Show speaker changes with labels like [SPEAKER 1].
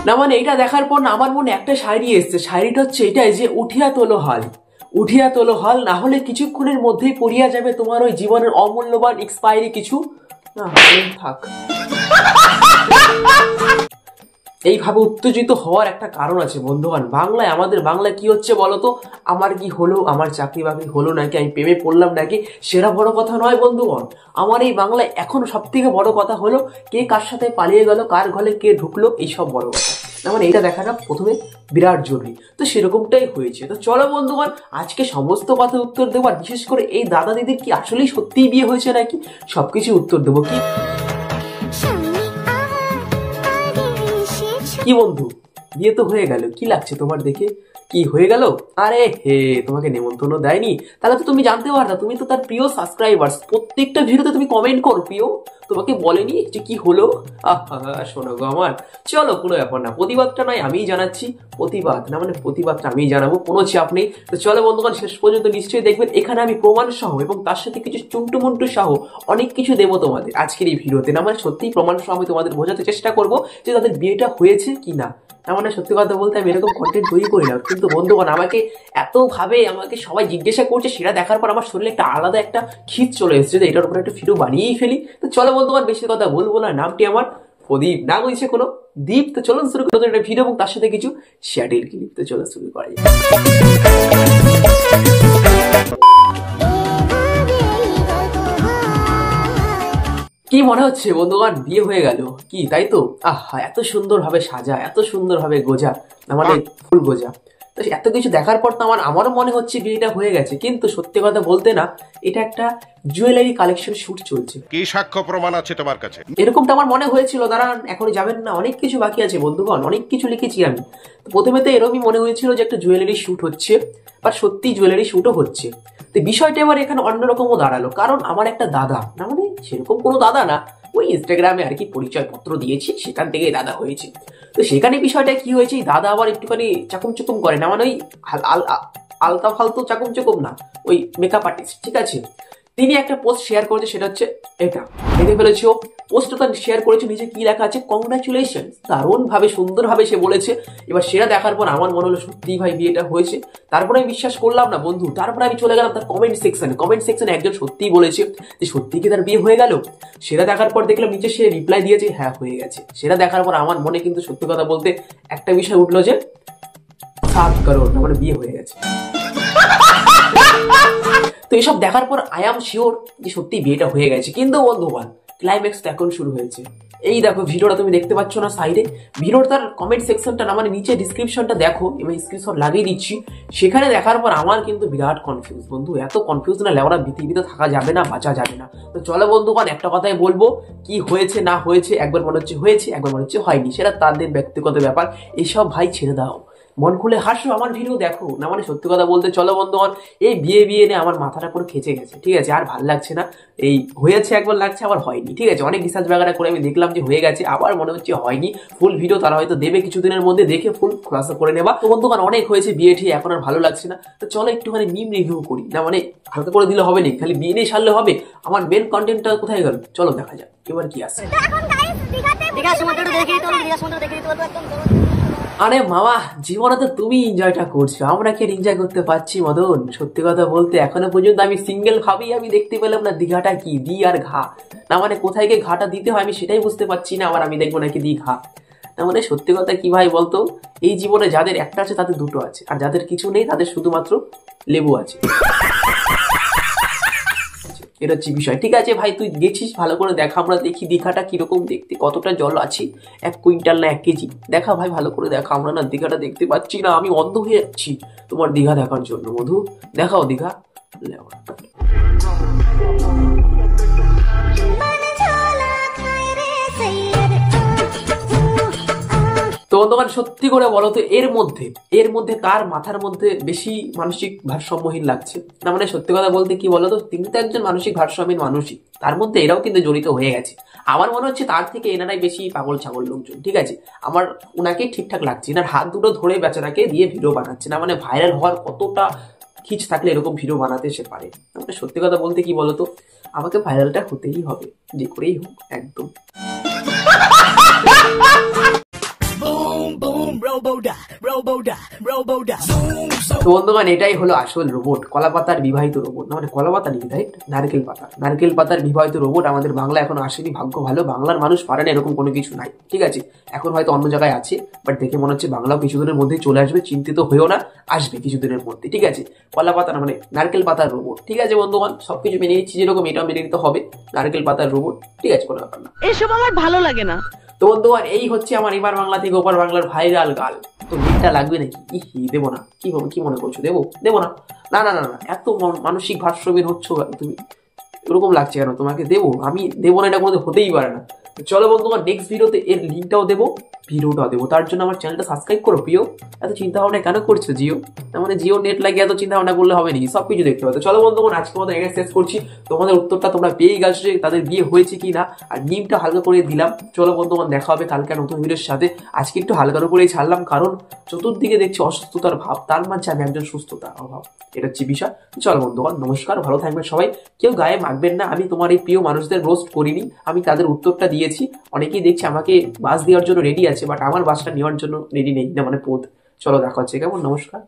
[SPEAKER 1] না মানে এটা দেখার পর না আমার মনে একটা শায়রি এসছে, শায়রিটা হচ্ছে এটাই যে উঠিয়া তোলো হাল, উঠিয়া তোলো হাল, না হলে কিছুক্ষণের মধ্যেই পড়িয়া যাবে তোমার ওই জীবনের অমূল্যবান এক্সপায়ারি কিছু না থাক। এইভাবে উত্তেজিত হওয়ার একটা কারণ আছে বন্ধুগণ। বাংলায়, আমাদের বাংলায় কি হচ্ছে বলতো, আমার কি হলো, আমার চাকরি বাকরি হলো নাকি, আমি প্রেমে পড়লাম নাকি, সেটা বড় কথা নয় বন্ধুগণ। আমার এই বাংলায় এখন সব থেকে বড় কথা হলো কে কার সাথে পালিয়ে গেল, কার ঘরে কে ঢুকলো, এইসব বড় কথা। মানে এটা দেখাটা প্রথমে বিরাট জরুরি, তো সেরকমটাই হয়েছে। তো চলো বন্ধুগণ, আজকে সমস্ত কথা উত্তর দেবো, আর বিশেষ করে এই দাদা দিদির কি আসলেই সত্যিই বিয়ে হয়েছে নাকি, সবকিছু উত্তর দেবো। কি বন্ধু, বিয়ে তো হয়ে গেল, কি লাগছে তোমার দেখে, কি হয়ে গেল? আরে হে, তোমাকে নেমন্তন্ন দেয়নি? তাহলে তো তুমি জানতে পারতা, তুমি তো তার প্রিয় সাবস্ক্রাইবার্স, প্রত্যেকটা ভিডিওতে তুমি কমেন্ট করো প্রিয়, তোমাকে বলেনি যে কি হলো? শোনো গো আমার, চলো কোনো ব্যাপার না, প্রতিবাদটা নয় আমিই জানাচ্ছি, প্রতিবাদ না মানে প্রতিবাদটা আমিই জানাবো, কোনো চাপ নেই। তো চলো বন্ধুগণ, শেষ পর্যন্ত নিশ্চয়ই দেখবেন, এখানে আমি প্রমাণ সহ এবং তার সাথে কিছু চুন্টু মুন্টু সহ অনেক কিছু দেবো তোমাদের আজকের এই ভিডিওতে। না মানে সত্যিই প্রমাণ সহ আমি তোমাদের বোঝাতে চেষ্টা করবো যে তাদের বিয়েটা হয়েছে কি না। না মানে সত্যি কথা বলতে আমি এরকম কন্টেন্ট তৈরি করি না, কিন্তু বন্ধুগণ আমাকে এতভাবে আমাকে সবাই জিজ্ঞাসা করছে, সেটা দেখার পর আমার শরীরে একটা আলাদা একটা খিচ চলে এসেছে যে এটার উপরে একটা ভিডিও বানিয়েই ফেলি। তো চলো বন্ধুগণ, বেশি কথা বলবো না, নামটি আমার প্রদীপ, না বলছে কোনো দ্বীপ। তো চলুন শুরু করতে একটা ভিডিও এবং তার সাথে কিছু শ্যাডেল ক্লিপ। তো চলো শুরু করা যায়। কি মনে হচ্ছে বন্ধুগণ, বিয়ে হয়ে গেল কি, তাই তো? আহা, এত সুন্দর ভাবে সাজা, এত সুন্দর ভাবে গোজা, আমাদের ফুল গোজা, তো এত কিছু দেখার পর তো আমারও মনে হচ্ছে বিয়েটা হয়ে গেছে। কিন্তু সত্যি কথা বলতে না, এটা একটা জুয়েলারি কালেকশন শুট চলছে।
[SPEAKER 2] কি সাক্ষ্য প্রমাণ আছে তোমার কাছে?
[SPEAKER 1] এরকমটা আমার মনে হয়েছিল, দাঁড়ান এখনো যাবেন না, অনেক কিছু বাকি আছে বন্ধুগণ, অনেক কিছু লিখেছি আমি। প্রথমে তো এরকমই মনে হয়েছিল যে একটা জুয়েলারি শুট হচ্ছে, বা সত্যি জুয়েলারি শুটও হচ্ছে। তো বিষয়টা এবার এখানে অন্যরকমও দাঁড়ালো, কারণ আমার একটা দাদা, না মানে সেরকম কোনো দাদা না, ওই ইনস্টাগ্রামে আর কি পরিচয় পত্র দিয়েছি, সেখান থেকে দাদা হয়েছে। তো সেখানে বিষয়টা কি হয়েছে, দাদা আবার একটুখানি চাকুম চুকুম করে, না মানে ওই আলতা ফালতু চাকুম চুকুম না, ওই মেকআপ আর্টিস্ট, ঠিক আছে। তিনি একটা পোস্ট শেয়ার করেছে, সেটা হচ্ছে এটা, দেখে ফেলেছো পোস্টটা তার শেয়ার করেছে, নিচে কি লেখা আছে, কংগ্রাচুলেশন, দারুণ ভাবে সুন্দর ভাবে সে বলেছে। এবার সেটা দেখার পর আমার মনে হলো সত্যি ভাই বিয়েটা হয়েছে। তারপরে আমি বিশ্বাস করলাম না বন্ধু, তারপরে আমি চলে গেলাম তার কমেন্ট সেকশনে একজন সত্যিই বলেছে যে সত্যি কি তার বিয়ে হয়ে গেল। সেটা দেখার পর দেখলাম নিচে সে রিপ্লাই দিয়েছে হ্যাঁ হয়ে গেছে। সেটা দেখার পর আমার মনে কিন্তু সত্যি কথা বলতে একটা বিষয় উঠলো যে 7 কারোর মানে বিয়ে হয়ে গেছে। তো এসব দেখার পর আই এম শিওর যে সত্যি বিয়েটা হয়ে গেছে। কিন্তু বন্ধুগণ, ক্লাইম্যাক্স তো এখন শুরু হয়েছে। এই দেখো ভিডিওটা তুমি দেখতে পাচ্ছ না সাইডে, ভিডিওর তার কমেন্ট সেকশনটা না মানে নিচে ডিসক্রিপশনটা দেখো, এবং স্ক্রিনশট লাগিয়ে দিচ্ছি। সেখানে দেখার পর আমার কিন্তু বিরাট কনফিউজ বন্ধু, এত কনফিউজ না লেওরা পৃথিবীতে থাকা যাবে না, বাঁচা যাবে না। তো চলো বন্ধুগণ, একটা কথাই বলবো, কি হয়েছে না হয়েছে, একবার মনে হচ্ছে হয়েছে, একবার মনে হচ্ছে হয়নি, সেটা তাদের ব্যক্তিগত ব্যাপার। এইসব ভাই ছেড়ে দাও, মন খুলে হাসো, আমার ভিডিও দেখো। না মানে সত্যি কথা বলতে চলো বন্ধুগণ, এই বিয়ে নিয়ে আমার মাথাটা পুরো খেচে গেছে, ঠিক আছে, আর ভাল লাগছে না। এই হয়েছে একবার লাগছে, আবার হয়নি, ঠিক আছে। অনেক রিসার্চ বাগারা করে আমি দেখলাম যে হয়ে গেছে, আবার মনে হচ্ছে হয়নি। ফুল ভিডিও তারা হয়তো দেবে কিছুদিনের মধ্যে, দেখে ফুল খোলাসা করে নেবা। তো বন্ধুগণ, অনেক হয়েছে বিয়ে ঠিক, এখন আর ভালো লাগছে না। তো চলো একটুখানি মিম রিভিউ করি, না মানে হালকা করে দিলে হবে না, খালি বিয়ে নিয়ে সারলে হবে, আমার মেন কন্টেন্টটা কোথায় গেল, চলো দেখা যাক এবার কি আসছে। আরে মামা, জীবনে তো তুমি এনজয়টা করছো, আমরা কি এনজয় করতে পারছি মদন? সত্যি কথা বলতে এখনো পর্যন্ত আমি সিঙ্গেল ভাবেই আমি দেখতে পেলাম না দীঘাটা কি, দি আর ঘা, না মানে কোথায় গিয়ে ঘাটা দিতে হয় আমি সেটাই বুঝতে পারছি না। আবার আমি দেখবো নাকি দি ঘা, না মানে সত্যি কথা কি ভাই বলতো, এই জীবনে যাদের একটা আছে তাদের দুটো আছে, আর যাদের কিছু নেই তাদের শুধুমাত্র লেবু আছে। এটা হচ্ছে বিষয়, ঠিক আছে ভাই, তুই গেছিস ভালো করে দেখা, আমরা দেখি দীঘাটা কিরকম দেখতে, কতটা জল আছে, 1 কুইন্টাল না 1 কেজি, দেখা ভাই ভালো করে দেখা। আমরা না দীঘাটা দেখতে পাচ্ছি না, আমি অন্ধ হয়ে যাচ্ছি তোমার দীঘা দেখার জন্য। মধু দেখাও দীঘা। তো বন্ধুগণ, সত্যি করে বলো তো এর মধ্যে কার মাথার মধ্যে বেশি মানসিক ভারসাম্যহীন লাগছে? না মানে সত্যি কথা বলতে কি বলতো, তিনি তো একজন মানসিক ভারসাম্যহীন মানুষই, তার মধ্যে এরাও কিন্তু জড়িত হয়ে গেছে। আমার মনে হচ্ছে তার থেকে এনারাই বেশি পাগল ছাগল লোকজন, ঠিক আছে। আমার ওনাকেই ঠিকঠাক লাগছে, এনার হাত দুটো ধরে বেচারাকে দিয়ে ভিডিও বানাচ্ছে, না মানে ভাইরাল হওয়ার কতটা খিচ থাকলে এরকম ভিডিও বানাতে সে পারে। মানে সত্যি কথা বলতে কি বলতো, আমাকে ভাইরালটা হতেই হবে, যে করেই হোক একদম। তো বন্ধুগণ, এটাই হলো আসল রোবট, কলাপাতার বিবাহিত রোবট, না মানে কলাপাতা নাকি, রাইট? নারকেল পাতার বিবাহিত রোবট আমাদের বাংলা এখন আসেনি, ভাগ্য ভালো। বাংলার মানুষ পারে না এরকম কোনো কিছু নাই, ঠিক আছে? এখন হয়তো অন্য জায়গায় আছে, বাট দেখে মনে হচ্ছে বাংলাও কিছুদিনের মধ্যেই চলে আসবে। চিন্তিত হয়েও না, আসবে কিছুদিনের মধ্যে, ঠিক আছে? কলাপাতা না মানে নারকেল পাতার রোবট, ঠিক আছে বন্ধুগণ? সবকিছু মেনে নিচ্ছি, যেরকম এটাও মেনে নিতে হবে, নারকেল পাতার রোবট, ঠিক আছে? কোনো ব্যাপার না।
[SPEAKER 3] এসব আমার ভালো লাগে না।
[SPEAKER 1] তো বন্ধুগণ, এই হচ্ছে আমার এবার বাংলা থেকে ওপার বাংলার ভাইরাল গাল। তো লিঙ্কটা লাগবে নাকি? দেবো না? কি মনে করছো? দেবো না? না না না না, এত মানসিক ভারসাম্যহীন হচ্ছ তুমি, এরকম লাগছে কেন? তোমাকে দেবো? আমি দেবো না, এটা কোনো হতেই পারে না। চলো বন্ধুগণ, নেক্সট ভিডিওতে এর লিঙ্কটাও দেবো, ভিডিওটাও দেবো। তার জন্য আমার চ্যানেলটা সাবস্ক্রাইব করো প্রিয়। এত চিন্তা ভাবনা কেন করছো জিও? তার মানে জিও নেট লাগিয়ে এত চিন্তা ভাবনা করলে হবে নাকি? সবকিছু দেখতে পাবে। চলো বন্ধুগণ, আজকে মতো এখানে শেষ করছি। তোমাদের উত্তরটা তোমরা পেয়ে গেছো, তাদের বিয়ে হয়েছে কি না, আর নিমটা হালকা করে দিলাম। চলো বন্ধুগণ, দেখা হবে কালকে নতুন ভিডিওর সাথে। আজকে একটু হালকার উপরেই ছাড়লাম, কারণ চতুর্দিকে দেখছি অসুস্থতার ভাব, তার মাঝে আমি একজন সুস্থতার অভাব, এটা হচ্ছে বিষয়। চলো বন্ধুগণ, নমস্কার, ভালো থাকবেন সবাই। কেউ গায়ে মাখবেন না। আমি তোমার এই প্রিয় মানুষদের রোস্ট করিনি, আমি তাদের উত্তরটা দিয়েছি। অনেকেই দেখছি আমাকে বাস দেওয়ার জন্য রেডি আছে, বাট আমার বাসটা নেওয়ার জন্য রেডি নেই, না মানে পথ। চলো দেখা হচ্ছে, কেমন? নমস্কার।